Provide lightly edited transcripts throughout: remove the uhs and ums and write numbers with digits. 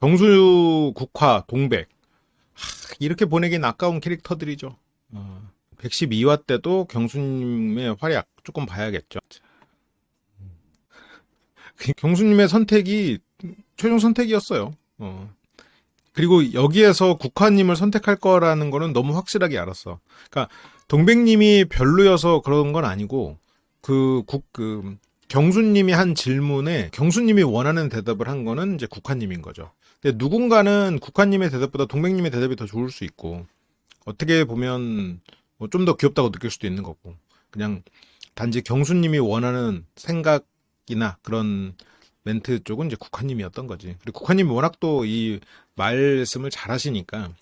경수, 국화, 동백. 이렇게 보내긴 아까운 캐릭터들이죠. 112화 때도 경수님의 활약 조금 봐야겠죠. 경수님의 선택이 최종 선택이었어요. 그리고 여기에서 국화님을 선택할 거라는 거는 너무 확실하게 알았어. 그러니까 동백님이 별로여서 그런 건 아니고 경수님이 한 질문에 경수님이 원하는 대답을 한 거는 이제 국화님인 거죠. 근데 누군가는 국화님의 대답보다 동백님의 대답이 더 좋을 수 있고 어떻게 보면 좀 더 귀엽다고 느낄 수도 있는 거고 그냥 단지 경수님이 원하는 생각이나 그런 멘트 쪽은 이제 국화님이었던 거지. 그리고 국화님이 워낙 또 이 말씀을 잘 하시니까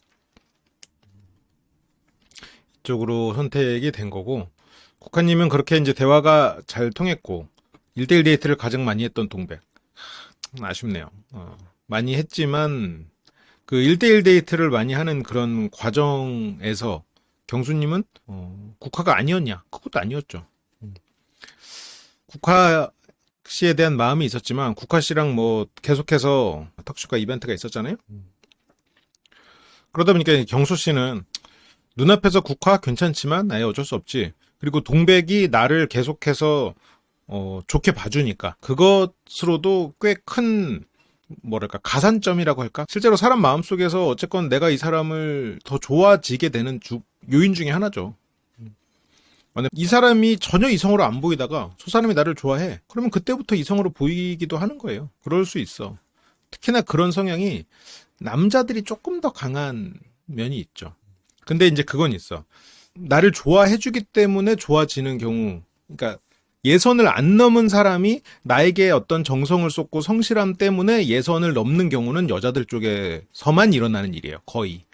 이쪽으로 선택이 된 거고 국화님은 그렇게 이제 대화가 잘 통했고 1대1 데이트를 가장 많이 했던 동백. 아쉽네요. 많이 했지만 그 1대1 데이트를 많이 하는 그런 과정에서 경수님은 국화가 아니었냐? 그것도 아니었죠. 국화 씨에 대한 마음이 있었지만 국화 씨랑 뭐 계속해서 턱슈가 이벤트가 있었잖아요. 그러다 보니까 경수 씨는 눈앞에서 국화 괜찮지만 아예 어쩔 수 없지. 그리고 동백이 나를 계속해서 좋게 봐주니까 그것으로도 꽤 큰 뭐랄까 가산점이라고 할까? 실제로 사람 마음속에서 어쨌건 내가 이 사람을 더 좋아지게 되는 요인 중에 하나죠. 만약 이 사람이 전혀 이성으로 안 보이다가 저 사람이 나를 좋아해. 그러면 그때부터 이성으로 보이기도 하는 거예요. 그럴 수 있어. 특히나 그런 성향이 남자들이 조금 더 강한 면이 있죠. 근데 이제 그건 있어. 나를 좋아해주기 때문에 좋아지는 경우, 그러니까 예선을 안 넘은 사람이 나에게 어떤 정성을 쏟고 성실함 때문에 예선을 넘는 경우는 여자들 쪽에서만 일어나는 일이에요. 거의.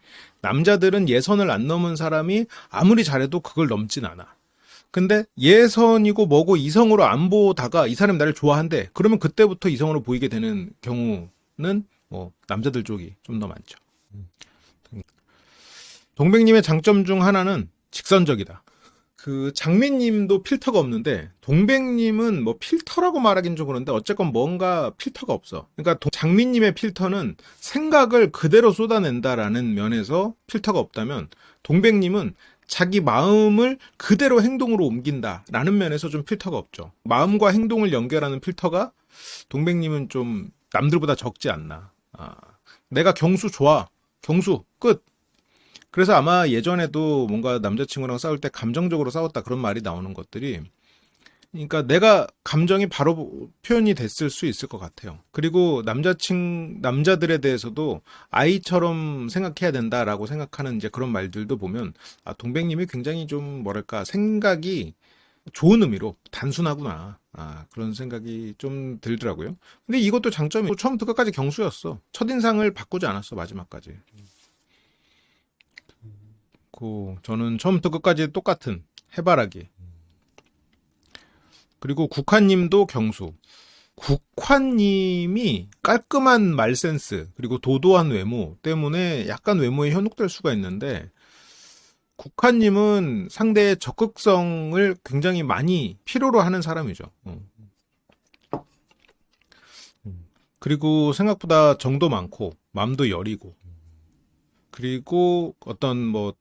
남자들은 예선을 안 넘은 사람이 아무리 잘해도 그걸 넘진 않아. 근데 예선이고 뭐고 이성으로 안 보다가 이 사람이 나를 좋아한대. 그러면 그때부터 이성으로 보이게 되는 경우는 뭐 남자들 쪽이 좀 더 많죠. 동백님의 장점 중 하나는 직선적이다. 그 장미님도 필터가 없는데 동백님은 뭐 필터라고 말하긴 좀 그런데 어쨌건 뭔가 필터가 없어. 그러니까 장미님의 필터는 생각을 그대로 쏟아낸다라는 면에서 필터가 없다면 동백님은 자기 마음을 그대로 행동으로 옮긴다라는 면에서 좀 필터가 없죠. 마음과 행동을 연결하는 필터가 동백님은 좀 남들보다 적지 않나. 내가 경수 좋아. 경수 끝. 그래서 아마 예전에도 뭔가 남자친구랑 싸울 때 감정적으로 싸웠다 그런 말이 나오는 것들이 그러니까 내가 감정이 바로 표현이 됐을 수 있을 것 같아요. 그리고 남자들에 대해서도 아이처럼 생각해야 된다라고 생각하는 이제 그런 말들도 보면 동백님이 굉장히 좀 뭐랄까 생각이 좋은 의미로 단순하구나. 그런 생각이 좀 들더라고요. 근데 이것도 장점이 처음부터 끝까지 경수였어. 첫인상을 바꾸지 않았어, 마지막까지. 저는 처음부터 끝까지 똑같은 해바라기. 그리고 국화님도 경수. 국화님이 깔끔한 말센스 그리고 도도한 외모 때문에 약간 외모에 현혹될 수가 있는데 국화님은 상대의 적극성을 굉장히 많이 필요로 하는 사람이죠. 그리고 생각보다 정도 많고 마음도 여리고 그리고 어떤 뭐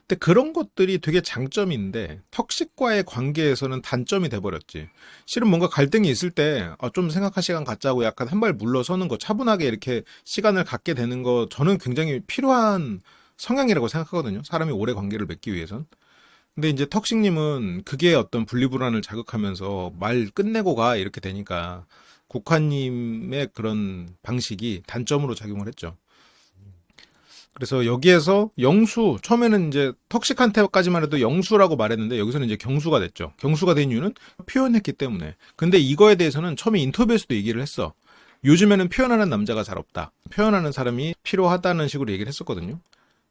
근데 그런 것들이 되게 장점인데 턱식과의 관계에서는 단점이 돼버렸지. 실은 뭔가 갈등이 있을 때 좀 생각할 시간 갖자고 약간 한 발 물러서는 거 차분하게 이렇게 시간을 갖게 되는 거 저는 굉장히 필요한 성향이라고 생각하거든요. 사람이 오래 관계를 맺기 위해선. 근데 이제 턱식님은 그게 어떤 분리불안을 자극하면서 말 끝내고 가 이렇게 되니까 국화님의 그런 방식이 단점으로 작용을 했죠. 그래서 여기에서 영수, 처음에는 이제 턱식한테까지만 해도 영수라고 말했는데 여기서는 이제 경수가 됐죠. 경수가 된 이유는 표현했기 때문에. 근데 이거에 대해서는 처음에 인터뷰에서도 얘기를 했어. 요즘에는 표현하는 남자가 잘 없다. 표현하는 사람이 필요하다는 식으로 얘기를 했었거든요.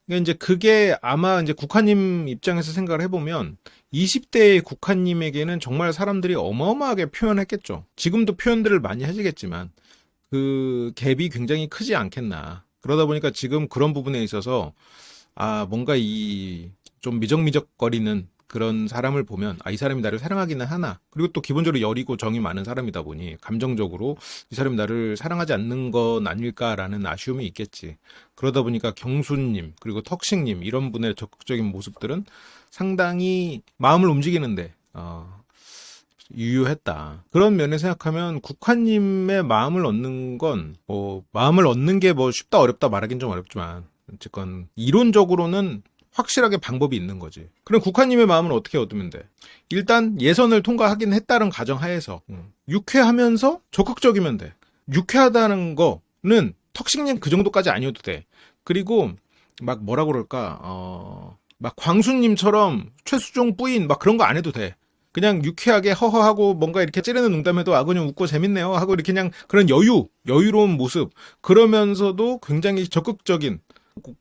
그러니까 이제 그게 아마 이제 국화님 입장에서 생각을 해보면 20대의 국화님에게는 정말 사람들이 어마어마하게 표현했겠죠. 지금도 표현들을 많이 하시겠지만 그 갭이 굉장히 크지 않겠나. 그러다 보니까 지금 그런 부분에 있어서 뭔가 이 좀 미적미적거리는 그런 사람을 보면 이 사람이 나를 사랑하기는 하나. 그리고 또 기본적으로 여리고 정이 많은 사람이다 보니 감정적으로 이 사람이 나를 사랑하지 않는 건 아닐까라는 아쉬움이 있겠지. 그러다 보니까 경수님 그리고 턱식님 이런 분의 적극적인 모습들은 상당히 마음을 움직이는데 유효했다. 그런 면에 생각하면 국화님의 마음을 얻는 건 마음을 얻는 게 쉽다 어렵다 말하긴 좀 어렵지만 어쨌건 이론적으로는 확실하게 방법이 있는 거지. 그럼 국화님의 마음을 어떻게 얻으면 돼? 일단 예선을 통과하긴 했다는 가정하에서 유쾌하면서 적극적이면 돼. 유쾌하다는 거는 턱식님 그 정도까지 아니어도 돼. 그리고 막 뭐라 그럴까 막 광수님처럼 최수종 뿌인 막 그런 거 안 해도 돼. 그냥 유쾌하게 허허하고 뭔가 이렇게 찌르는 농담해도 그냥 웃고 재밌네요 하고 이렇게 그냥 그런 여유로운 모습. 그러면서도 굉장히 적극적인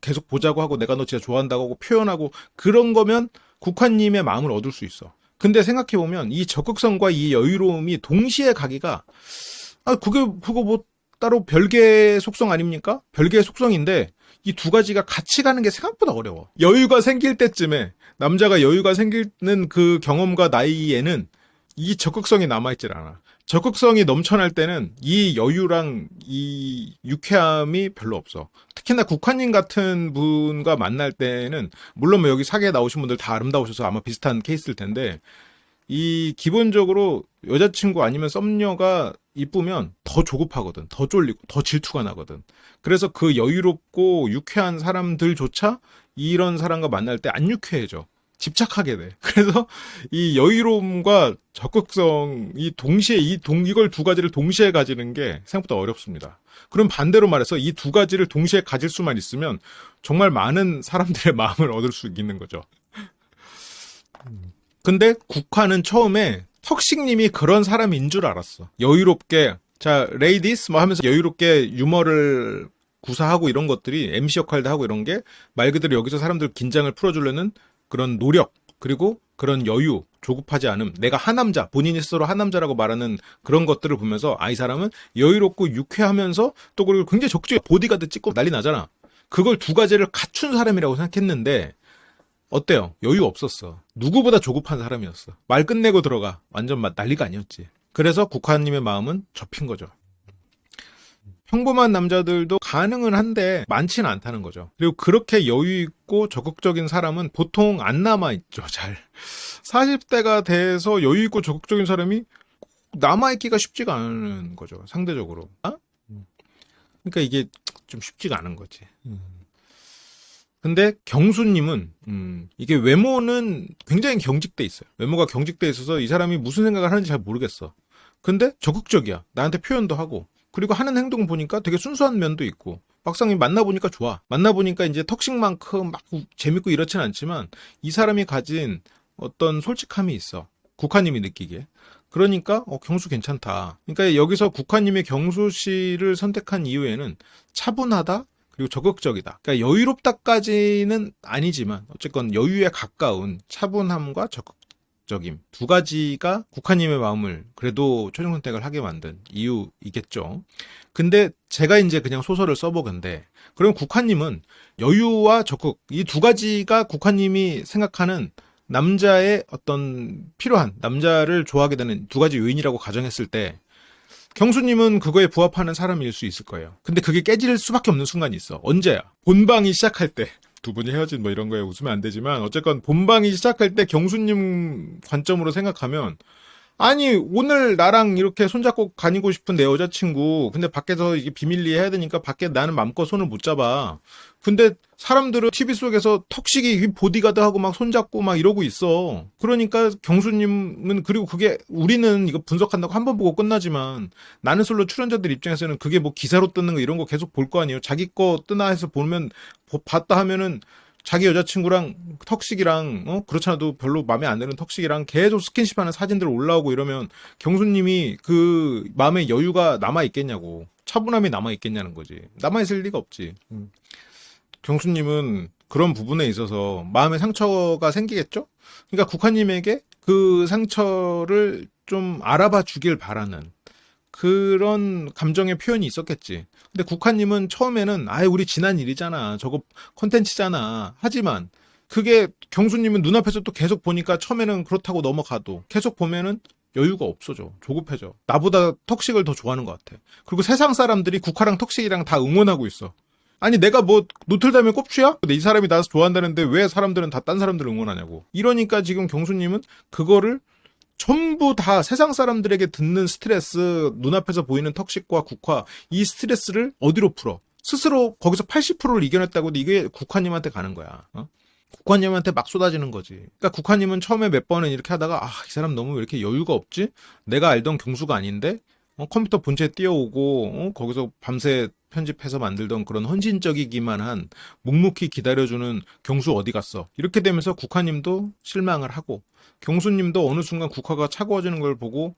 계속 보자고 하고 내가 너 진짜 좋아한다고 하고 표현하고 그런 거면 국화님의 마음을 얻을 수 있어. 근데 생각해보면 이 적극성과 이 여유로움이 동시에 가기가 그거 뭐 따로 별개의 속성 아닙니까? 별개의 속성인데 이 두 가지가 같이 가는 게 생각보다 어려워. 여유가 생길 때쯤에 남자가 여유가 생기는 그 경험과 나이에는 이 적극성이 남아있질 않아. 적극성이 넘쳐날 때는 이 여유랑 이 유쾌함이 별로 없어. 특히나 국화님 같은 분과 만날 때는 물론 뭐 여기 사계에 나오신 분들 다 아름다우셔서 아마 비슷한 케이스일 텐데 이 기본적으로 여자친구 아니면 썸녀가 이쁘면 더 조급하거든. 더 쫄리고 더 질투가 나거든. 그래서 그 여유롭고 유쾌한 사람들조차 이런 사람과 만날 때 안 유쾌해져. 집착하게 돼. 그래서 이 여유로움과 적극성이 동시에 이걸 두 가지를 동시에 가지는 게 생각보다 어렵습니다. 그럼 반대로 말해서 이 두 가지를 동시에 가질 수만 있으면 정말 많은 사람들의 마음을 얻을 수 있는 거죠. 근데 국화는 처음에 턱식님이 그런 사람인 줄 알았어. 여유롭게 자 레이디스 뭐 하면서 여유롭게 유머를 구사하고 이런 것들이 MC 역할도 하고 이런 게 말 그대로 여기서 사람들 긴장을 풀어주려는 그런 노력 그리고 그런 여유 조급하지 않음 내가 하남자 본인이 스스로 하남자라고 말하는 그런 것들을 보면서 이 사람은 여유롭고 유쾌하면서 또 그리고 굉장히 적극적인 보디가드 찍고 난리 나잖아. 그걸 두 가지를 갖춘 사람이라고 생각했는데 어때요? 여유 없었어. 누구보다 조급한 사람이었어. 말 끝내고 들어가. 완전 난리가 아니었지. 그래서 국화님의 마음은 접힌 거죠. 평범한 남자들도 가능은 한데 많지는 않다는 거죠. 그리고 그렇게 여유 있고 적극적인 사람은 보통 안 남아있죠. 잘. 40대가 돼서 여유 있고 적극적인 사람이 남아있기가 쉽지가 않은 거죠. 상대적으로. 그러니까 이게 좀 쉽지가 않은 거지. 근데 경수님은 이게 외모는 굉장히 경직돼 있어요. 외모가 경직돼 있어서 이 사람이 무슨 생각을 하는지 잘 모르겠어. 근데 적극적이야. 나한테 표현도 하고 그리고 하는 행동 보니까 되게 순수한 면도 있고 막상 만나보니까 좋아. 만나보니까 이제 턱식만큼 막 재밌고 이렇진 않지만 이 사람이 가진 어떤 솔직함이 있어. 국화님이 느끼기에. 그러니까 경수 괜찮다. 그러니까 여기서 국화님이 경수 씨를 선택한 이유에는 차분하다. 그리고 적극적이다. 그러니까 여유롭다까지는 아니지만 어쨌건 여유에 가까운 차분함과 적극적임 두 가지가 국화님의 마음을 그래도 최종 선택을 하게 만든 이유이겠죠. 근데 제가 이제 그냥 소설을 써보건데 그럼 국화님은 여유와 적극 이 두 가지가 국화님이 생각하는 남자의 어떤 필요한 남자를 좋아하게 되는 두 가지 요인이라고 가정했을 때 경수님은 그거에 부합하는 사람일 수 있을 거예요. 근데 그게 깨질 수밖에 없는 순간이 있어. 언제야? 본방이 시작할 때. 두 분이 헤어진 뭐 이런 거에 웃으면 안 되지만 어쨌건 본방이 시작할 때 경수님 관점으로 생각하면 아니 오늘 나랑 이렇게 손잡고 다니고 싶은 내 여자친구 근데 밖에서 이게 비밀리에 해야 되니까 밖에 나는 맘껏 손을 못 잡아. 근데 사람들은 TV 속에서 턱식이 보디가드하고 막 손잡고 막 이러고 있어. 그러니까 경수님은 그리고 그게 우리는 이거 분석한다고 한 번 보고 끝나지만 나는 솔로 출연자들 입장에서는 그게 뭐 기사로 뜨는 거 이런 거 계속 볼 거 아니에요. 자기 거 뜨나 해서 보면 봤다 하면은 자기 여자친구랑 턱식이랑 그렇지 않아도 별로 마음에 안 드는 턱식이랑 계속 스킨십하는 사진들 올라오고 이러면 경수님이 그 마음의 여유가 남아있겠냐고 차분함이 남아있겠냐는 거지. 남아있을 리가 없지. 경수님은 그런 부분에 있어서 마음의 상처가 생기겠죠? 그러니까 국화님에게 그 상처를 좀 알아봐 주길 바라는 그런 감정의 표현이 있었겠지. 근데 국화님은 처음에는 우리 지난 일이잖아. 저거 콘텐츠잖아. 하지만 그게 경수님은 눈앞에서 또 계속 보니까 처음에는 그렇다고 넘어가도 계속 보면은 여유가 없어져. 조급해져. 나보다 턱식을 더 좋아하는 것 같아. 그리고 세상 사람들이 국화랑 턱식이랑 다 응원하고 있어. 아니 내가 뭐 노틀담의 꼽추야? 근데 이 사람이 나 좋아한다는데 왜 사람들은 다 딴 사람들을 응원하냐고. 이러니까 지금 경수님은 그거를 전부 다 세상 사람들에게 듣는 스트레스, 눈앞에서 보이는 턱식과 국화, 이 스트레스를 어디로 풀어? 스스로 거기서 80%를 이겨냈다고 해도 이게 국화님한테 가는 거야. 어? 국화님한테 막 쏟아지는 거지. 그러니까 국화님은 처음에 몇 번은 이렇게 하다가 이 사람 너무 왜 이렇게 여유가 없지? 내가 알던 경수가 아닌데 컴퓨터 본체에 띄워오고 거기서 밤새 편집해서 만들던 그런 헌신적이기만 한 묵묵히 기다려주는 경수 어디 갔어? 이렇게 되면서 국화님도 실망을 하고 경수님도 어느 순간 국화가 차가워지는 걸 보고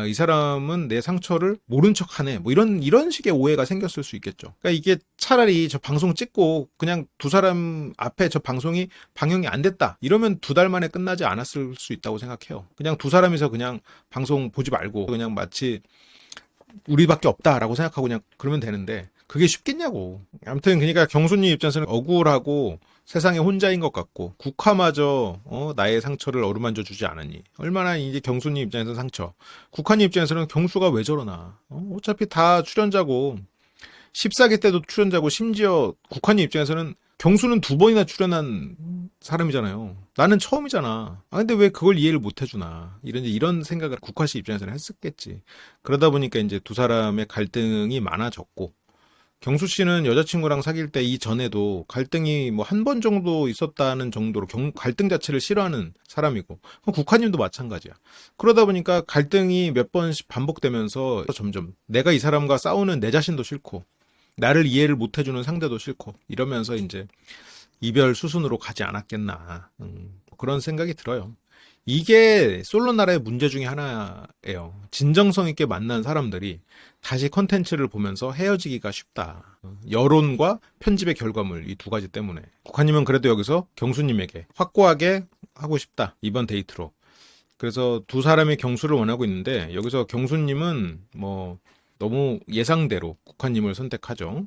이 사람은 내 상처를 모른 척하네. 뭐 이런 식의 오해가 생겼을 수 있겠죠. 그러니까 이게 차라리 저 방송 찍고 그냥 두 사람 앞에 저 방송이 방영이 안 됐다. 이러면 2달 만에 끝나지 않았을 수 있다고 생각해요. 그냥 두 사람이서 그냥 방송 보지 말고 그냥 마치 우리밖에 없다라고 생각하고 그냥 그러면 되는데 그게 쉽겠냐고. 아무튼 그러니까 경수님 입장에서는 억울하고 세상에 혼자인 것 같고 국화마저 나의 상처를 어루만져 주지 않았니. 얼마나 이제 경수님 입장에서는 상처. 국화님 입장에서는 경수가 왜 저러나. 어차피 다 출연자고 14기 때도 출연자고 심지어 국화님 입장에서는 경수는 2번이나 출연한 사람이잖아요. 나는 처음이잖아. 근데 왜 그걸 이해를 못 해주나. 이런 생각을 국화씨 입장에서는 했었겠지. 그러다 보니까 이제 두 사람의 갈등이 많아졌고, 경수 씨는 여자친구랑 사귈 때 이전에도 갈등이 뭐 한 번 정도 있었다는 정도로 갈등 자체를 싫어하는 사람이고, 국화님도 마찬가지야. 그러다 보니까 갈등이 몇 번씩 반복되면서 점점 내가 이 사람과 싸우는 내 자신도 싫고, 나를 이해를 못 해주는 상대도 싫고, 이러면서 이제 이별 수순으로 가지 않았겠나. 그런 생각이 들어요. 이게 솔로나라의 문제 중에 하나예요. 진정성 있게 만난 사람들이 다시 컨텐츠를 보면서 헤어지기가 쉽다. 여론과 편집의 결과물 이 2가지 때문에. 국화님은 그래도 여기서 경수님에게 확고하게 하고 싶다. 이번 데이트로. 그래서 두 사람이 경수를 원하고 있는데 여기서 경수님은 뭐 너무 예상대로 국화님을 선택하죠.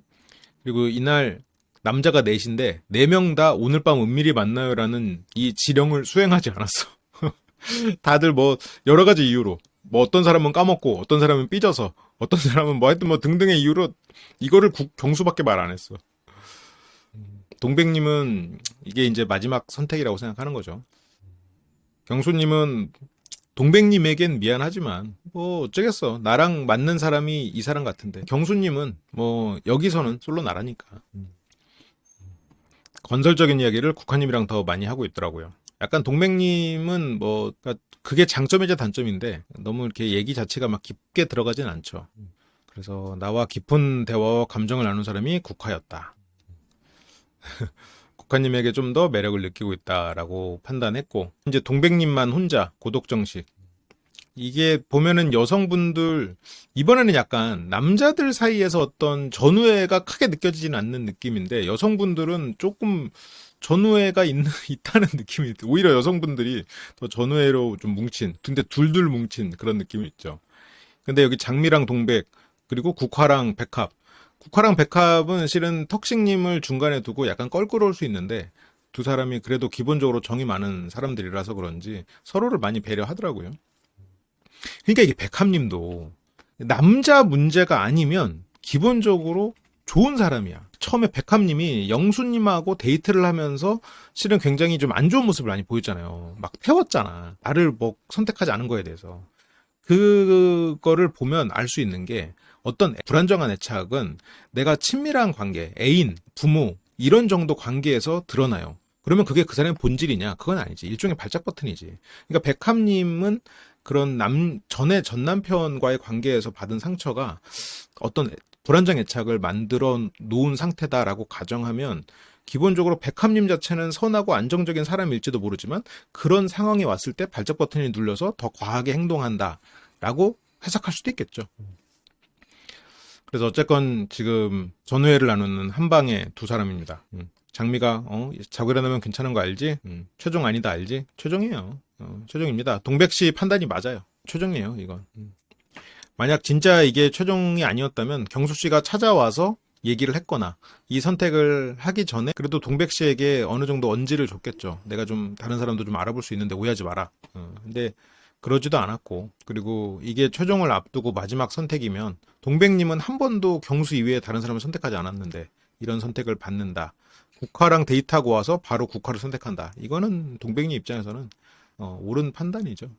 그리고 이날 남자가 넷인데 4명 다 오늘 밤 은밀히 만나요라는 이 지령을 수행하지 않았어. 다들 뭐 여러 가지 이유로 뭐 어떤 사람은 까먹고 어떤 사람은 삐져서 어떤 사람은 뭐 하여튼 뭐 등등의 이유로 이거를 경수밖에 말 안 했어. 동백님은 이게 이제 마지막 선택이라고 생각하는 거죠. 경수님은 동백님에겐 미안하지만 뭐 어쩌겠어. 나랑 맞는 사람이 이 사람 같은데. 경수님은 뭐 여기서는 솔로 나라니까. 건설적인 이야기를 국화님이랑 더 많이 하고 있더라고요. 약간 동백님은 뭐 그러니까 그게 장점이자 단점인데 너무 이렇게 얘기 자체가 막 깊게 들어가진 않죠. 그래서 나와 깊은 대화와 감정을 나눈 사람이 국화였다. 국화님에게 좀 더 매력을 느끼고 있다라고 판단했고 이제 동백님만 혼자 고독정식. 이게 보면은 여성분들 이번에는 약간 남자들 사이에서 어떤 전우애가 크게 느껴지진 않는 느낌인데 여성분들은 조금 전우애가 있다는 느낌이 오히려 여성분들이 더 전우애로 좀 뭉친 근데 둘둘 뭉친 그런 느낌이 있죠. 근데 여기 장미랑 동백 그리고 국화랑 백합은 실은 턱식님을 중간에 두고 약간 껄끄러울 수 있는데 두 사람이 그래도 기본적으로 정이 많은 사람들이라서 그런지 서로를 많이 배려하더라고요. 그러니까 이게 백합님도 남자 문제가 아니면 기본적으로 좋은 사람이야. 처음에 백합님이 영수님하고 데이트를 하면서 실은 굉장히 좀 안 좋은 모습을 많이 보였잖아요. 막 태웠잖아. 나를 뭐 선택하지 않은 거에 대해서. 그거를 보면 알 수 있는 게 어떤 불안정한 애착은 내가 친밀한 관계, 애인, 부모 이런 정도 관계에서 드러나요. 그러면 그게 그 사람의 본질이냐? 그건 아니지. 일종의 발작 버튼이지. 그러니까 백합님은 그런 전에 전 남편과의 관계에서 받은 상처가 어떤 불안정 애착을 만들어 놓은 상태다라고 가정하면 기본적으로 백합님 자체는 선하고 안정적인 사람일지도 모르지만 그런 상황이 왔을 때 발작 버튼이 눌려서 더 과하게 행동한다라고 해석할 수도 있겠죠. 그래서 어쨌건 지금 전우회를 나누는 한방의 두 사람입니다. 장미가 자고 일어나면 괜찮은 거 알지? 최종 아니다 알지? 최종이에요. 최종입니다. 동백씨 판단이 맞아요. 최종이에요 이건. 만약 진짜 이게 최종이 아니었다면 경수씨가 찾아와서 얘기를 했거나 이 선택을 하기 전에 그래도 동백 씨에게 어느 정도 언지를 줬겠죠. 내가 좀 다른 사람도 좀 알아볼 수 있는데 오해하지 마라. 근데 그러지도 않았고, 그리고 이게 최종을 앞두고 마지막 선택이면 동백님은 한 번도 경수 이외에 다른 사람을 선택하지 않았는데 이런 선택을 받는다. 국화랑 데이트하고 와서 바로 국화를 선택한다. 이거는 동백님 입장에서는 옳은 판단이죠.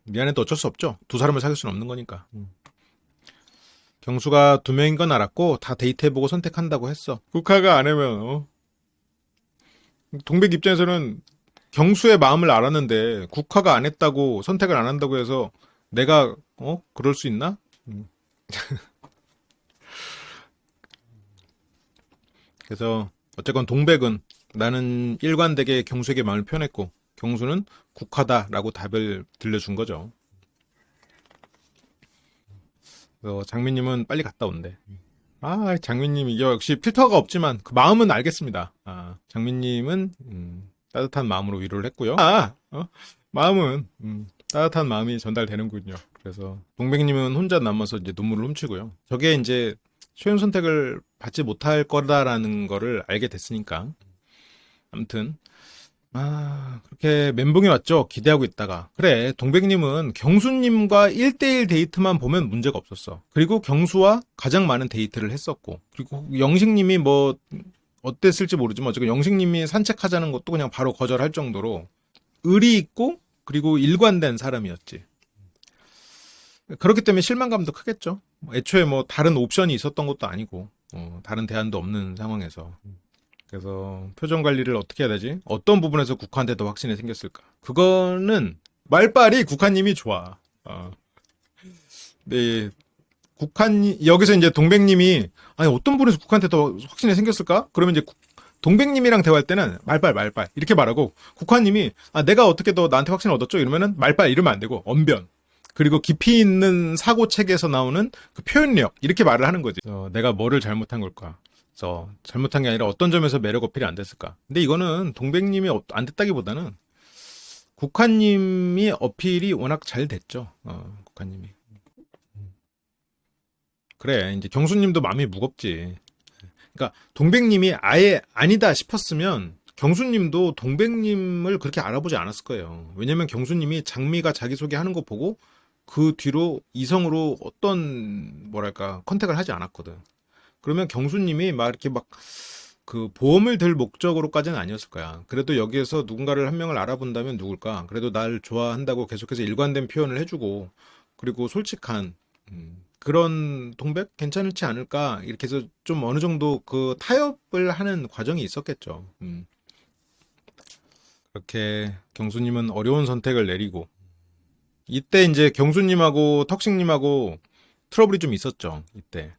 미안해도 어쩔 수 없죠. 두 사람을 사귈 수는 없는 거니까. 경수가 두 명인 건 알았고 다 데이트해보고 선택한다고 했어. 국화가 안 하면 동백 입장에서는 경수의 마음을 알았는데 국화가 안 했다고 선택을 안 한다고 해서 내가 그럴 수 있나? 그래서 어쨌건 동백은 나는 일관되게 경수에게 마음을 표현했고 경수는 국화다라고 답을 들려준 거죠. 그래서 장미님은 빨리 갔다 온대. 아, 장미님 이게 역시 필터가 없지만 그 마음은 알겠습니다. 장미님은 따뜻한 마음으로 위로를 했고요. 마음은 따뜻한 마음이 전달되는군요. 그래서 동백님은 혼자 남아서 이제 눈물을 훔치고요. 저게 이제 쉬운 선택을 받지 못할 거다라는 거를 알게 됐으니까. 아무튼 그렇게 멘붕이 왔죠. 기대하고 있다가. 그래, 동백님은 경수님과 1대1 데이트만 보면 문제가 없었어. 그리고 경수와 가장 많은 데이트를 했었고. 그리고 영식님이 뭐 어땠을지 모르지만 어쨌든 영식님이 산책하자는 것도 그냥 바로 거절할 정도로 의리 있고 그리고 일관된 사람이었지. 그렇기 때문에 실망감도 크겠죠. 애초에 뭐 다른 옵션이 있었던 것도 아니고 다른 대안도 없는 상황에서. 그래서 표정 관리를 어떻게 해야 되지? 어떤 부분에서 국화한테 더 확신이 생겼을까? 그거는 말빨이 국화님이 좋아. 네, 여기서 이제 동백님이 아니 어떤 부분에서 국화한테 더 확신이 생겼을까? 그러면 이제 동백님이랑 대화할 때는 말빨 이렇게 말하고 국화님이 내가 어떻게 더 나한테 확신을 얻었죠? 이러면은 말빨 이러면 안 되고 언변. 그리고 깊이 있는 사고책에서 나오는 그 표현력 이렇게 말을 하는 거지. 내가 뭐를 잘못한 걸까? 그래서 잘못한 게 아니라 어떤 점에서 매력 어필이 안 됐을까? 근데 이거는 동백님이 안 됐다기보다는 국화님이 어필이 워낙 잘 됐죠. 국화님이. 그래, 이제 경수님도 마음이 무겁지. 그러니까 동백님이 아예 아니다 싶었으면 경수님도 동백님을 그렇게 알아보지 않았을 거예요. 왜냐면 경수님이 장미가 자기소개하는 거 보고 그 뒤로 이성으로 어떤 뭐랄까 컨택을 하지 않았거든. 그러면 경수님이 막 이렇게 막 그 보험을 들 목적으로까지는 아니었을 거야. 그래도 여기에서 누군가를 한 명을 알아본다면 누굴까? 그래도 날 좋아한다고 계속해서 일관된 표현을 해주고 그리고 솔직한 그런 동백 괜찮을지 않을까? 이렇게 해서 좀 어느 정도 그 타협을 하는 과정이 있었겠죠. 그렇게 경수님은 어려운 선택을 내리고 이때 이제 경수님하고 턱식님하고 트러블이 좀 있었죠. 이때.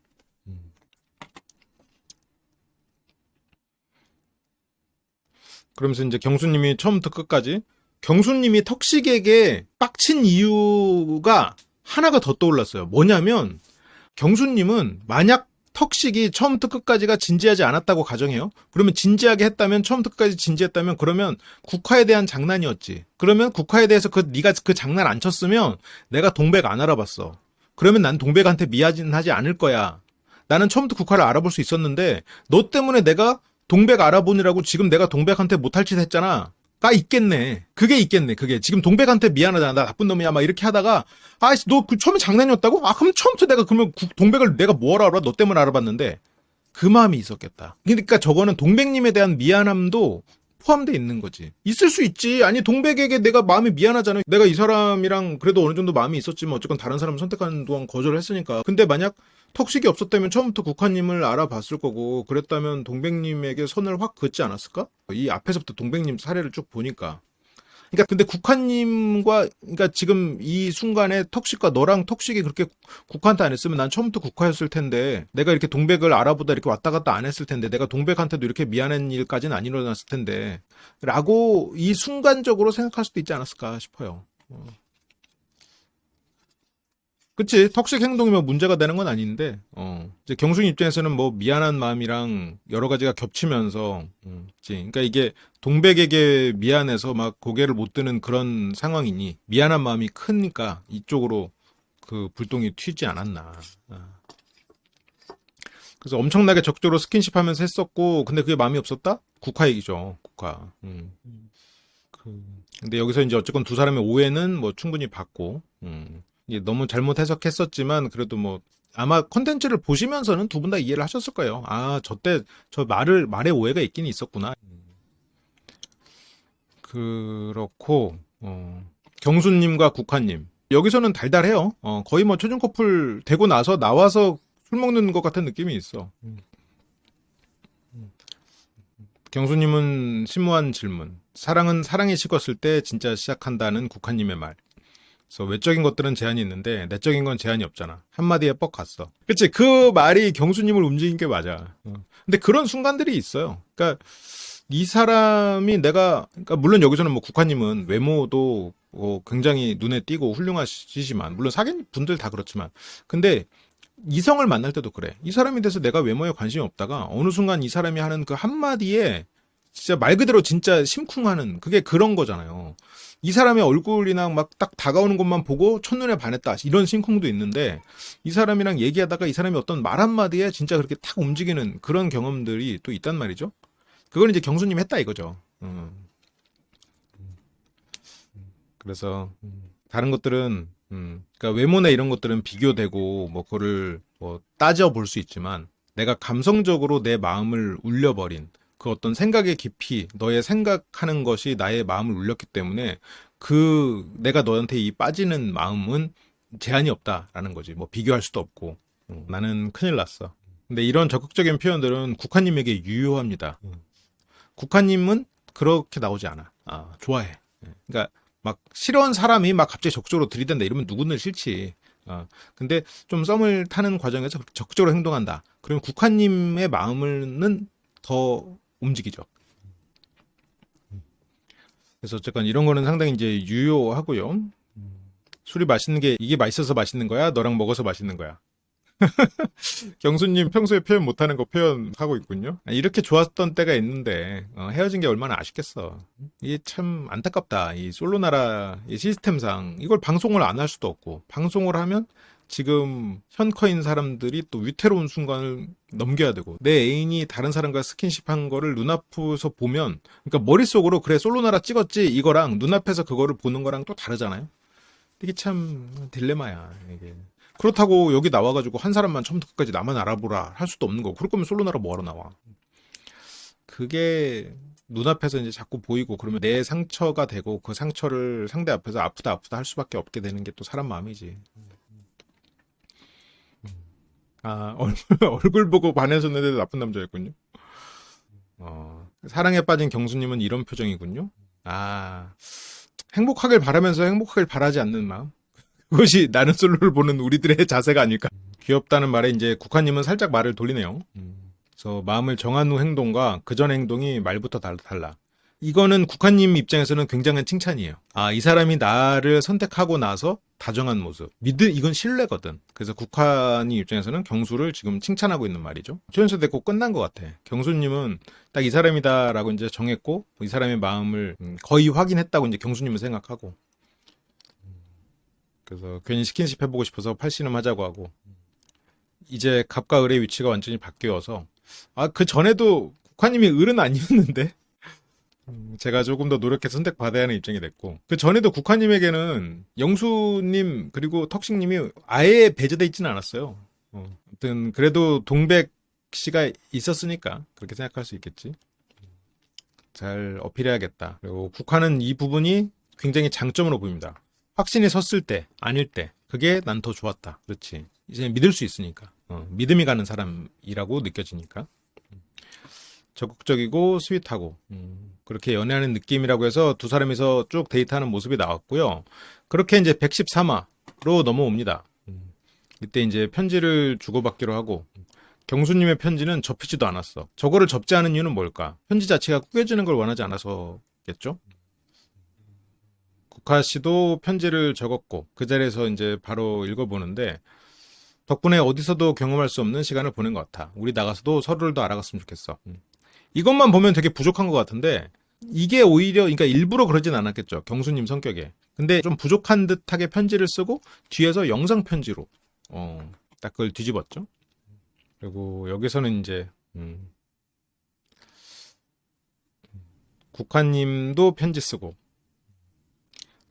그러면서 이제 경수님이 처음부터 끝까지 경수님이 턱식에게 빡친 이유가 하나가 더 떠올랐어요. 뭐냐면 경수님은 만약 턱식이 처음부터 끝까지가 진지하지 않았다고 가정해요. 그러면 진지하게 했다면 처음부터 끝까지 진지했다면 그러면 국화에 대한 장난이었지. 그러면 국화에 대해서 네가 그 장난 안 쳤으면 내가 동백 안 알아봤어. 그러면 난 동백한테 미안하지 않을 거야. 나는 처음부터 국화를 알아볼 수 있었는데 너 때문에 내가 동백 알아보느라고 지금 내가 동백한테 못할 짓 했잖아. 가 있겠네. 그게 있겠네. 그게 지금 동백한테 미안하잖아. 나 나쁜 놈이야. 막 이렇게 하다가 너 그 처음에 장난이었다고? 그럼 처음부터 내가 그러면 동백을 내가 뭐하러 알아? 너 때문에 알아봤는데 그 마음이 있었겠다. 그러니까 저거는 동백님에 대한 미안함도 포함돼 있는 거지. 있을 수 있지. 아니 동백에게 내가 마음이 미안하잖아. 내가 이 사람이랑 그래도 어느 정도 마음이 있었지만 어쨌건 다른 사람 선택하는 동안 거절을 했으니까. 근데 만약 턱식이 없었다면 처음부터 국화님을 알아봤을 거고 그랬다면 동백님에게 선을 확 긋지 않았을까? 이 앞에서부터 동백님 사례를 쭉 보니까. 그러니까 근데 국화님과 그러니까 지금 이 순간에 턱식과 너랑 턱식이 그렇게 국화한테 안 했으면 난 처음부터 국화였을 텐데 내가 이렇게 동백을 알아보다 이렇게 왔다 갔다 안 했을 텐데 내가 동백한테도 이렇게 미안한 일까지는 안 일어났을 텐데 라고 이 순간적으로 생각할 수도 있지 않았을까 싶어요. 그치. 턱식 행동이면 문제가 되는 건 아닌데, 이제 경순이 입장에서는 뭐 미안한 마음이랑 여러 가지가 겹치면서, 그치. 그러니까 이게 동백에게 미안해서 막 고개를 못 드는 그런 상황이니, 미안한 마음이 크니까 이쪽으로 그 불똥이 튀지 않았나. 그래서 엄청나게 적극적으로 스킨십 하면서 했었고, 근데 그게 마음이 없었다? 국화 얘기죠, 국화. 근데 여기서 이제 어쨌건 두 사람의 오해는 뭐 충분히 받고, 이게 너무 잘못 해석했었지만, 그래도 뭐, 아마 콘텐츠를 보시면서는 두 분 다 이해를 하셨을 거예요. 아, 저 말에 오해가 있긴 있었구나. 그렇고, 경수님과 국화님. 여기서는 달달해요. 거의 뭐 초중 커플 되고 나서 나와서 술 먹는 것 같은 느낌이 있어. 경수님은 심오한 질문. 사랑은 사랑이 식었을 때 진짜 시작한다는 국화님의 말. 그래서 외적인 것들은 제한이 있는데 내적인 건 제한이 없잖아. 한마디에 뻑 갔어. 그치? 그 말이 경수님을 움직인 게 맞아. 근데 그런 순간들이 있어요. 그러니까 이 사람이 그러니까 물론 여기서는 뭐 국화님은 외모도 굉장히 눈에 띄고 훌륭하시지만, 물론 사귄 분들 다 그렇지만, 근데 이성을 만날 때도 그래. 이 사람에 대해서 내가 외모에 관심이 없다가 어느 순간 이 사람이 하는 그 한마디에 진짜 말 그대로 진짜 심쿵하는, 그게 그런 거잖아요. 이 사람의 얼굴이나 막 딱 다가오는 것만 보고 첫눈에 반했다, 이런 심쿵도 있는데, 이 사람이랑 얘기하다가 이 사람이 어떤 말 한마디에 진짜 그렇게 탁 움직이는 그런 경험들이 또 있단 말이죠. 그걸 이제 경수님 했다 이거죠. 그래서 다른 것들은 그러니까 외모나 이런 것들은 비교되고 뭐 그거를 뭐 따져 볼 수 있지만, 내가 감성적으로 내 마음을 울려버린 그 어떤 생각의 깊이, 너의 생각하는 것이 나의 마음을 울렸기 때문에 그 내가 너한테 이 빠지는 마음은 제한이 없다라는 거지. 뭐 비교할 수도 없고. 나는 큰일 났어. 근데 이런 적극적인 표현들은 국화님에게 유효합니다. 국화님은 그렇게 나오지 않아. 아, 좋아해. 그러니까 막 싫어하는 사람이 막 갑자기 적극적으로 들이댄다 이러면 누구는 싫지. 근데 좀 썸을 타는 과정에서 적극적으로 행동한다. 그러면 국화님의 마음은 더 움직이죠. 그래서 어쨌건 이런 거는 상당히 이제 유효하고요. 술이 맛있는 게 이게 맛있어서 맛있는 거야? 너랑 먹어서 맛있는 거야? 경수님 평소에 표현 못하는 거 표현하고 있군요. 이렇게 좋았던 때가 있는데 헤어진 게 얼마나 아쉽겠어. 이게 참 안타깝다. 이 솔로나라 이 시스템상 이걸 방송을 안 할 수도 없고, 방송을 하면 지금 현커인 사람들이 또 위태로운 순간을 넘겨야 되고, 내 애인이 다른 사람과 스킨십한 거를 눈앞에서 보면, 그러니까 머릿속으로 그래 솔로나라 찍었지 이거랑 눈앞에서 그거를 보는 거랑 또 다르잖아요. 이게 참 딜레마야 이게. 그렇다고 여기 나와가지고 한 사람만 처음부터 끝까지 나만 알아보라 할 수도 없는 거고, 그럴 거면 솔로나라 뭐하러 나와. 그게 눈앞에서 이제 자꾸 보이고 그러면 내 상처가 되고, 그 상처를 상대 앞에서 아프다 할 수밖에 없게 되는 게 또 사람 마음이지. 아, 얼굴 보고 반해줬는데도 나쁜 남자였군요. 사랑에 빠진 경수님은 이런 표정이군요. 아, 행복하길 바라면서 행복하길 바라지 않는 마음. 그것이 나는 솔로를 보는 우리들의 자세가 아닐까. 귀엽다는 말에 이제 국화님은 살짝 말을 돌리네요. 그래서 마음을 정한 후 행동과 그 전 행동이 말부터 달라. 이거는 국화님 입장에서는 굉장한 칭찬이에요. 아, 이 사람이 나를 선택하고 나서 다정한 모습. 이건 신뢰거든. 그래서 국화님 입장에서는 경수를 지금 칭찬하고 있는 말이죠. 조연서 됐고 끝난 것 같아. 경수님은 딱 이 사람이다라고 이제 정했고, 이 사람의 마음을 거의 확인했다고 이제 경수님은 생각하고. 그래서 괜히 스킨십 해보고 싶어서 팔씨름 하자고 하고, 이제 갑과 을의 위치가 완전히 바뀌어서, 그 전에도 국화님이 을은 아니었는데 제가 조금 더 노력해서 선택받아야 하는 입장이 됐고, 그 전에도 국화님에게는 영수님 그리고 턱식님이 아예 배제돼 있지는 않았어요. 아무튼 그래도 동백 씨가 있었으니까 그렇게 생각할 수 있겠지. 잘 어필해야겠다. 그리고 국화는 이 부분이 굉장히 장점으로 보입니다. 확신이 섰을 때, 아닐 때, 그게 난 더 좋았다. 그렇지. 이제 믿을 수 있으니까. 믿음이 가는 사람이라고 느껴지니까. 적극적이고 스윗하고, 그렇게 연애하는 느낌이라고 해서 두 사람이서 쭉 데이트하는 모습이 나왔고요. 그렇게 이제 113화로 넘어옵니다. 이때 이제 편지를 주고받기로 하고, 경수님의 편지는 접히지도 않았어. 저거를 접지 않은 이유는 뭘까? 편지 자체가 꾸겨지는 걸 원하지 않아서겠죠? 국화 씨도 편지를 적었고, 그 자리에서 이제 바로 읽어보는데, 덕분에 어디서도 경험할 수 없는 시간을 보낸 것 같아. 우리 나가서도 서로를 더 알아갔으면 좋겠어. 이것만 보면 되게 부족한 것 같은데, 이게 오히려, 그러니까 일부러 그러진 않았겠죠. 경수님 성격에. 근데 좀 부족한 듯하게 편지를 쓰고, 뒤에서 영상 편지로, 딱 그걸 뒤집었죠. 그리고 여기서는 이제 국화님도 편지 쓰고.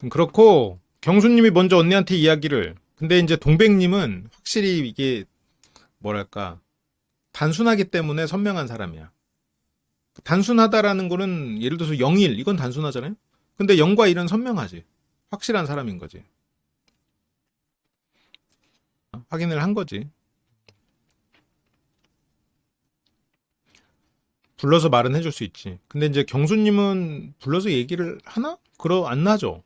그렇고 경수님이 먼저 언니한테 이야기를. 근데 이제 동백님은 확실히 이게 뭐랄까 단순하기 때문에 선명한 사람이야. 단순하다라는 거는 예를 들어서 0일 이건 단순하잖아요. 근데 0과 1은 선명하지. 확실한 사람인 거지. 확인을 한 거지. 불러서 말은 해줄 수 있지. 근데 이제 경수님은 불러서 얘기를 하나? 안 나죠.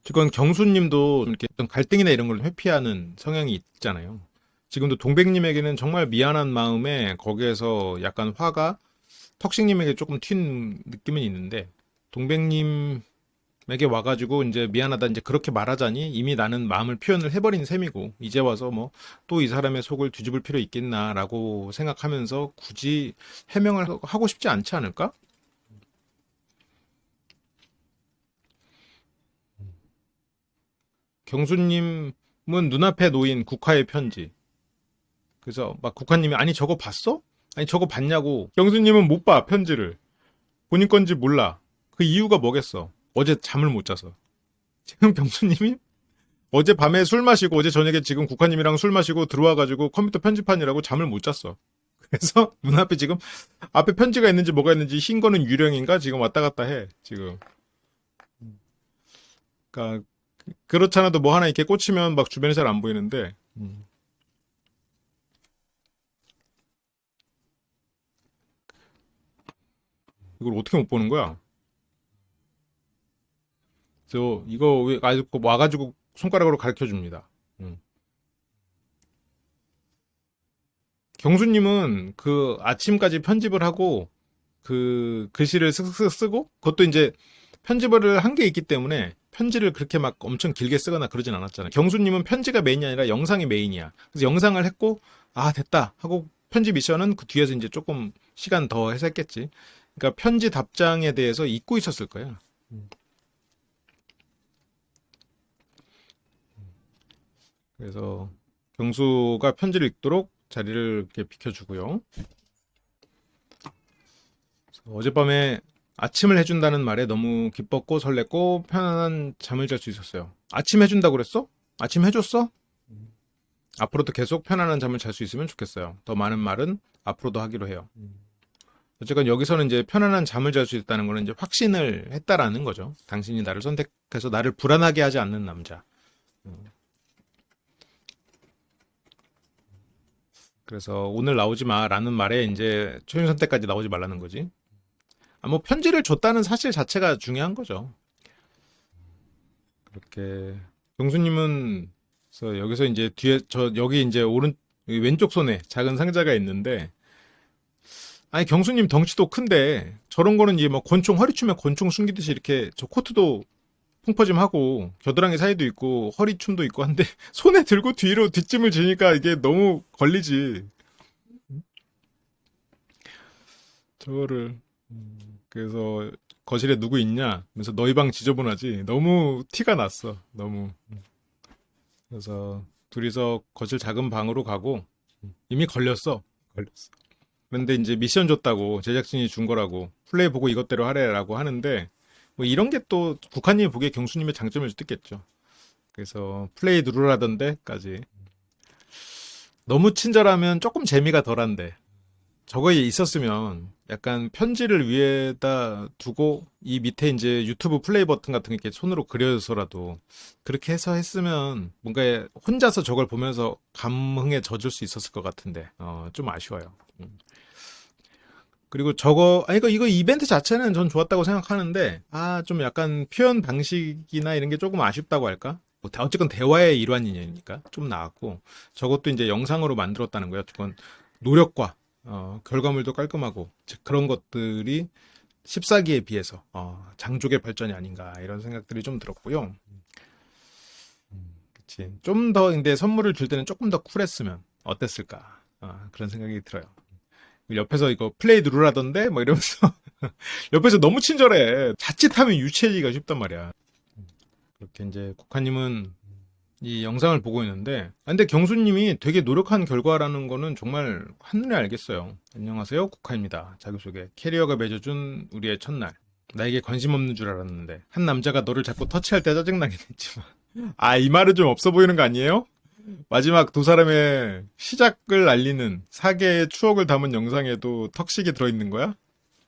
지금 경수님도 이렇게 어떤 갈등이나 이런 걸 회피하는 성향이 있잖아요. 지금도 동백님에게는 정말 미안한 마음에 거기에서 약간 화가 턱식님에게 조금 튄 느낌은 있는데 동백님에게 와가지고 이제 미안하다 이제 그렇게 말하자니 이미 나는 마음을 표현을 해버린 셈이고 이제 와서 뭐 또 이 사람의 속을 뒤집을 필요 있겠나라고 생각하면서 굳이 해명을 하고 싶지 않지 않을까? 경수님은 눈앞에 놓인 국화의 편지. 그래서 막 국화님이 아니 저거 봤어? 아니 저거 봤냐고. 경수님은 못 봐 편지를. 본인 건지 몰라. 그 이유가 뭐겠어? 어제 잠을 못 자서. 지금 경수님이 어제 밤에 술 마시고 어제 저녁에 지금 국화님이랑 술 마시고 들어와가지고 컴퓨터 편집하느라고 잠을 못 잤어. 그래서 눈앞에 지금 앞에 편지가 있는지 뭐가 있는지 흰 거는 유령인가 지금 왔다 갔다 해. 지금. 그러니까 그렇잖아도 뭐 하나 이렇게 꽂히면 막 주변에 잘 안 보이는데. 이걸 어떻게 못 보는 거야? 저 이거 왜 아직 와가지고 손가락으로 가르쳐 줍니다. 경수님은 그 아침까지 편집을 하고 그 글씨를 쓱쓱 쓰고 그것도 이제 편집을 한 게 있기 때문에 편지를 그렇게 막 엄청 길게 쓰거나 그러진 않았잖아요. 경수님은 편지가 메인이 아니라 영상이 메인이야. 그래서 영상을 했고 아 됐다 하고 편집 미션은 그 뒤에서 이제 조금 시간 더 해서 했겠지. 그러니까 편지 답장에 대해서 잊고 있었을 거야. 그래서 경수가 편지를 읽도록 자리를 이렇게 비켜주고요. 어젯밤에 아침을 해준다는 말에 너무 기뻤고 설렜고 편안한 잠을 잘 수 있었어요. 아침 해준다고 그랬어? 아침 해줬어? 앞으로도 계속 편안한 잠을 잘 수 있으면 좋겠어요. 더 많은 말은 앞으로도 하기로 해요. 어쨌건 여기서는 이제 편안한 잠을 잘 수 있다는 거는 이제 확신을 했다라는 거죠. 당신이 나를 선택해서 나를 불안하게 하지 않는 남자. 그래서 오늘 나오지 마라는 말에 이제 최종 선택까지 나오지 말라는 거지. 아, 뭐 편지를 줬다는 사실 자체가 중요한 거죠. 그렇게 경수님은 그래서 여기서 이제 뒤에 저 여기 이제 왼쪽 손에 작은 상자가 있는데 아니 경수님 덩치도 큰데 저런 거는 이제 뭐 권총 허리춤에 권총 숨기듯이 이렇게 저 코트도 펑퍼짐하고 겨드랑이 사이도 있고 허리춤도 있고 한데 손에 들고 뒤로 뒷짐을 지니까 이게 너무 걸리지. 저거를 그래서 거실에 누구 있냐? 그래서 너희 방 지저분하지. 너무 티가 났어. 너무. 그래서 둘이서 거실 작은 방으로 가고 이미 걸렸어. 걸렸어. 그런데 이제 미션 줬다고 제작진이 준 거라고 플레이 보고 이것대로 하래라고 하는데 뭐 이런 게 또 국화님이 보기에 경수님의 장점일 수도 있겠죠. 그래서 플레이 누르라던데까지 너무 친절하면 조금 재미가 덜한데 저거에 있었으면 약간 편지를 위에다 두고 이 밑에 이제 유튜브 플레이 버튼 같은 거 이렇게 손으로 그려서라도 그렇게 해서 했으면 뭔가 혼자서 저걸 보면서 감흥에 젖을 수 있었을 것 같은데 좀 아쉬워요. 그리고 저거 이거 이벤트 자체는 전 좋았다고 생각하는데 좀 약간 표현 방식이나 이런 게 조금 아쉽다고 할까? 뭐 어쨌건 대화의 일환이니까 좀 나았고 저것도 이제 영상으로 만들었다는 거예요. 어쨌건 노력과 결과물도 깔끔하고 즉 그런 것들이 14기에 비해서 장족의 발전이 아닌가 이런 생각들이 좀 들었고요. 그치. 좀 더 근데 선물을 줄 때는 조금 더 쿨했으면 어땠을까 그런 생각이 들어요. 옆에서 이거 플레이 누르라던데 뭐 이러면서 옆에서 너무 친절해. 자칫하면 유치해지기가 쉽단 말이야. 그렇게 이제 국화님은 이 영상을 보고 있는데, 근데 경수님이 되게 노력한 결과라는 거는 정말 한눈에 알겠어요. 안녕하세요, 국화입니다. 자기소개. 캐리어가 맺어준 우리의 첫날. 나에게 관심 없는 줄 알았는데 한 남자가 너를 자꾸 터치할 때 짜증나긴 했지만 이 말은 좀 없어 보이는 거 아니에요? 마지막 두 사람의 시작을 알리는 사계의 추억을 담은 영상에도 턱식이 들어있는 거야?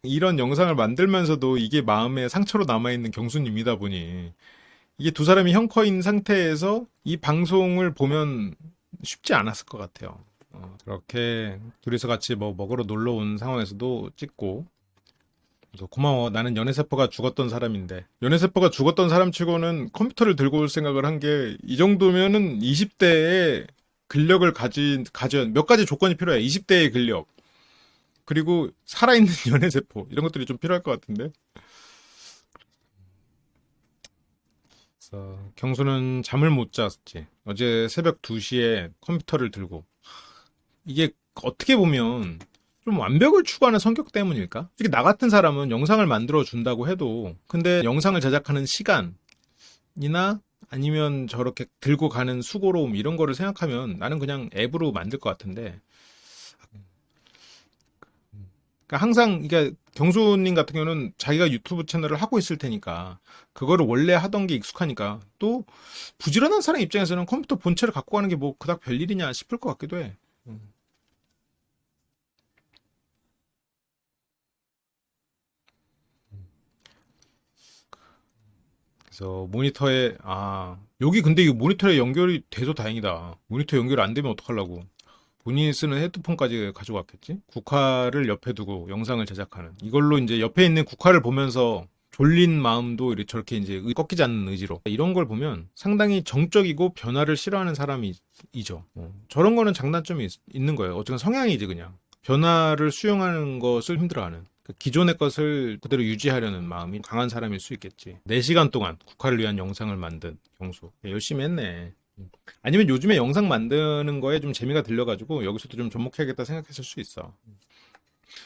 이런 영상을 만들면서도 이게 마음에 상처로 남아있는 경수님이다 보니 이게 두 사람이 형커인 상태에서 이 방송을 보면 쉽지 않았을 것 같아요. 그렇게 둘이서 같이 뭐 먹으러 놀러 온 상황에서도 찍고, 그래서 고마워. 나는 연애세포가 죽었던 사람인데. 연애세포가 죽었던 사람 치고는 컴퓨터를 들고 올 생각을 한 게, 이 정도면은 20대의 근력을 가져, 몇 가지 조건이 필요해. 20대의 근력. 그리고 살아있는 연애세포. 이런 것들이 좀 필요할 것 같은데. 그래서 경수는 잠을 못 잤지. 어제 새벽 2시에 컴퓨터를 들고. 이게 어떻게 보면 좀 완벽을 추구하는 성격 때문일까? 솔직히 나 같은 사람은 영상을 만들어 준다고 해도 근데 영상을 제작하는 시간이나 아니면 저렇게 들고 가는 수고로움 이런 거를 생각하면 나는 그냥 앱으로 만들 것 같은데 그러니까 항상 이게 경수님 같은 경우는 자기가 유튜브 채널을 하고 있을 테니까 그거를 원래 하던 게 익숙하니까 또 부지런한 사람 입장에서는 컴퓨터 본체를 갖고 가는 게 뭐 그닥 별일이냐 싶을 것 같기도 해. 음. 그래서 모니터에 여기 근데 이 모니터에 연결이 돼서 다행이다. 모니터 연결 안 되면 어떡하려고. 본인이 쓰는 헤드폰까지 가져갔겠지? 국화를 옆에 두고 영상을 제작하는. 이걸로 이제 옆에 있는 국화를 보면서 졸린 마음도 이렇게 저렇게 이제 꺾이지 않는 의지로. 이런 걸 보면 상당히 정적이고 변화를 싫어하는 사람이죠. 저런 거는 장단점이 있는 거예요. 어쨌든 성향이지 그냥. 변화를 수용하는 것을 힘들어하는. 기존의 것을 그대로 유지하려는 마음이 강한 사람일 수 있겠지. 4시간 동안 국화를 위한 영상을 만든 경수. 열심히 했네. 아니면 요즘에 영상 만드는 거에 좀 재미가 들려가지고 여기서도 좀 접목해야겠다 생각했을 수 있어.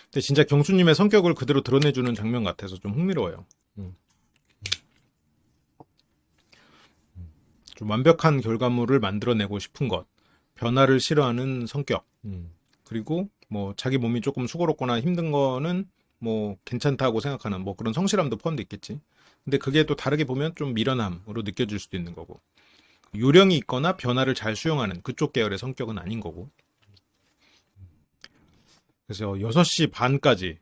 근데 진짜 경수님의 성격을 그대로 드러내주는 장면 같아서 좀 흥미로워요. 음. 좀 완벽한 결과물을 만들어내고 싶은 것, 변화를 싫어하는 성격, 그리고 뭐 자기 몸이 조금 수고롭거나 힘든 거는 뭐 괜찮다고 생각하는 뭐 그런 성실함도 포함되어 있겠지. 근데 그게 또 다르게 보면 좀 미련함으로 느껴질 수도 있는 거고. 요령이 있거나 변화를 잘 수용하는 그쪽 계열의 성격은 아닌 거고. 그래서 6시 반까지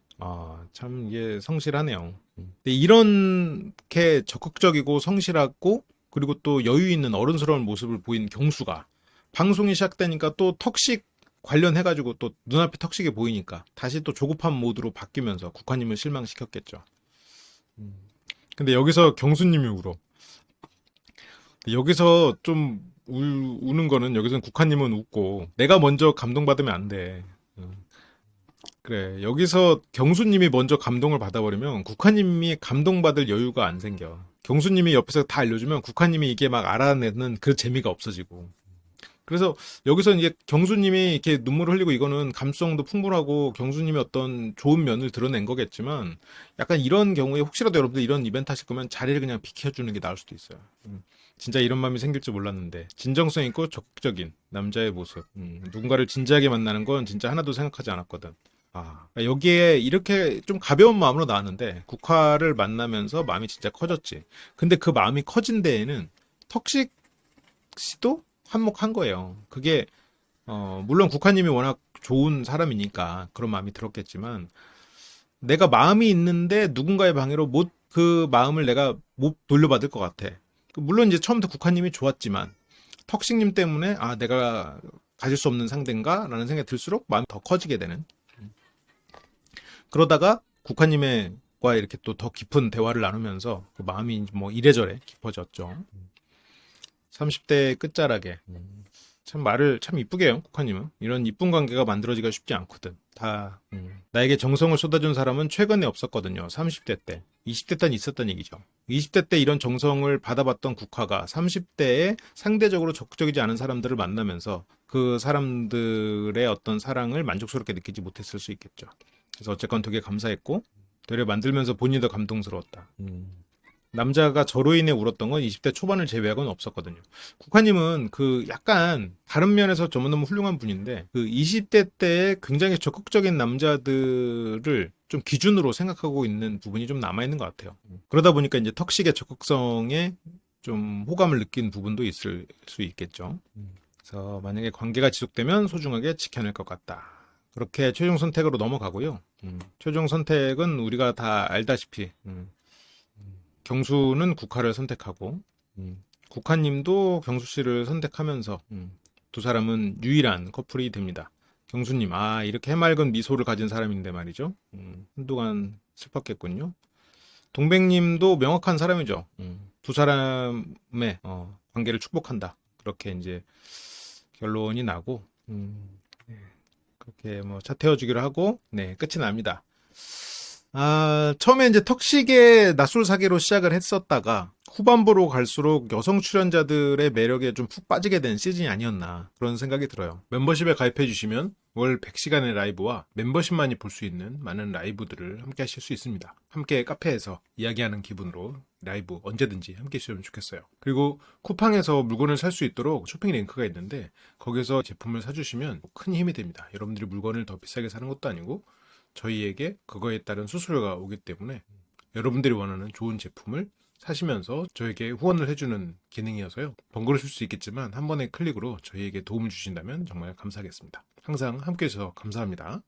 참 이게 성실하네요. 근데 이렇게 적극적이고 성실하고 그리고 또 여유 있는 어른스러운 모습을 보인 경수가 방송이 시작되니까 또 턱식 관련해가지고 또 눈앞에 턱식이 보이니까 다시 또 조급한 모드로 바뀌면서 국화님을 실망시켰겠죠. 근데 여기서 경수님이 울어. 여기서 좀 우는 거는 여기서는 국화님은 웃고 내가 먼저 감동받으면 안 돼. 그래. 여기서 경수님이 먼저 감동을 받아버리면 국화님이 감동받을 여유가 안 생겨. 경수님이 옆에서 다 알려주면 국화님이 이게 막 알아내는 그 재미가 없어지고. 그래서 여기서 이제 경수님이 이렇게 눈물을 흘리고 이거는 감수성도 풍부하고 경수님의 어떤 좋은 면을 드러낸 거겠지만 약간 이런 경우에 혹시라도 여러분들 이런 이벤트 하실 거면 자리를 그냥 비켜주는 게 나을 수도 있어요. 진짜 이런 마음이 생길 줄 몰랐는데 진정성 있고 적극적인 남자의 모습. 누군가를 진지하게 만나는 건 진짜 하나도 생각하지 않았거든. 그러니까 여기에 이렇게 좀 가벼운 마음으로 나왔는데 국화를 만나면서 마음이 진짜 커졌지. 근데 그 마음이 커진 데에는 턱식 씨도 한몫한 거예요. 그게 물론 국화님이 워낙 좋은 사람이니까 그런 마음이 들었겠지만 내가 마음이 있는데 누군가의 방해로 못 그 마음을 내가 못 돌려받을 것 같아. 물론 이제 처음부터 국화님이 좋았지만 턱식님 때문에 내가 가질 수 없는 상대인가라는 생각이 들수록 마음이 더 커지게 되는. 그러다가 국화님과 이렇게 또 더 깊은 대화를 나누면서 그 마음이 뭐 이래저래 깊어졌죠. 30대 끝자락에. 참 말을 참 이쁘게 해요, 국화님은. 이런 이쁜 관계가 만들어지기가 쉽지 않거든. 나에게 정성을 쏟아준 사람은 최근에 없었거든요. 30대 때. 20대 때는 있었던 얘기죠. 20대 때 이런 정성을 받아봤던 국화가 30대에 상대적으로 적극적이지 않은 사람들을 만나면서 그 사람들의 어떤 사랑을 만족스럽게 느끼지 못했을 수 있겠죠. 그래서 어쨌건 되게 감사했고 되려 만들면서 본인도 감동스러웠다. 남자가 저로 인해 울었던 건 20대 초반을 제외하고는 없었거든요. 국화님은 그 약간 다른 면에서 너무너무 훌륭한 분인데 그 20대 때 굉장히 적극적인 남자들을 좀 기준으로 생각하고 있는 부분이 좀 남아있는 것 같아요. 그러다 보니까 이제 턱식의 적극성에 좀 호감을 느낀 부분도 있을 수 있겠죠. 그래서 만약에 관계가 지속되면 소중하게 지켜낼 것 같다. 그렇게 최종 선택으로 넘어가고요. 최종 선택은 우리가 다 알다시피 경수는 국화를 선택하고 국화님도 경수 씨를 선택하면서 두 사람은 유일한 커플이 됩니다. 경수님, 아 이렇게 해맑은 미소를 가진 사람인데 말이죠. 한동안 슬펐겠군요. 동백님도 명확한 사람이죠. 두 사람의 관계를 축복한다. 그렇게 이제 결론이 나고 그렇게 뭐 차 태워주기로 하고 네 끝이 납니다. 아, 처음에 이제 턱식의 낯술 사계로 시작을 했었다가 후반부로 갈수록 여성 출연자들의 매력에 좀 푹 빠지게 된 시즌이 아니었나 그런 생각이 들어요. 멤버십에 가입해 주시면 월 100시간의 라이브와 멤버십만이 볼 수 있는 많은 라이브들을 함께 하실 수 있습니다. 함께 카페에서 이야기하는 기분으로 라이브 언제든지 함께 해주시면 좋겠어요. 그리고 쿠팡에서 물건을 살 수 있도록 쇼핑 링크가 있는데 거기서 제품을 사주시면 큰 힘이 됩니다. 여러분들이 물건을 더 비싸게 사는 것도 아니고 저희에게 그거에 따른 수수료가 오기 때문에 여러분들이 원하는 좋은 제품을 사시면서 저에게 후원을 해주는 기능이어서요. 번거로우실 수 있겠지만 한 번의 클릭으로 저희에게 도움을 주신다면 정말 감사하겠습니다. 항상 함께 해주셔서 감사합니다.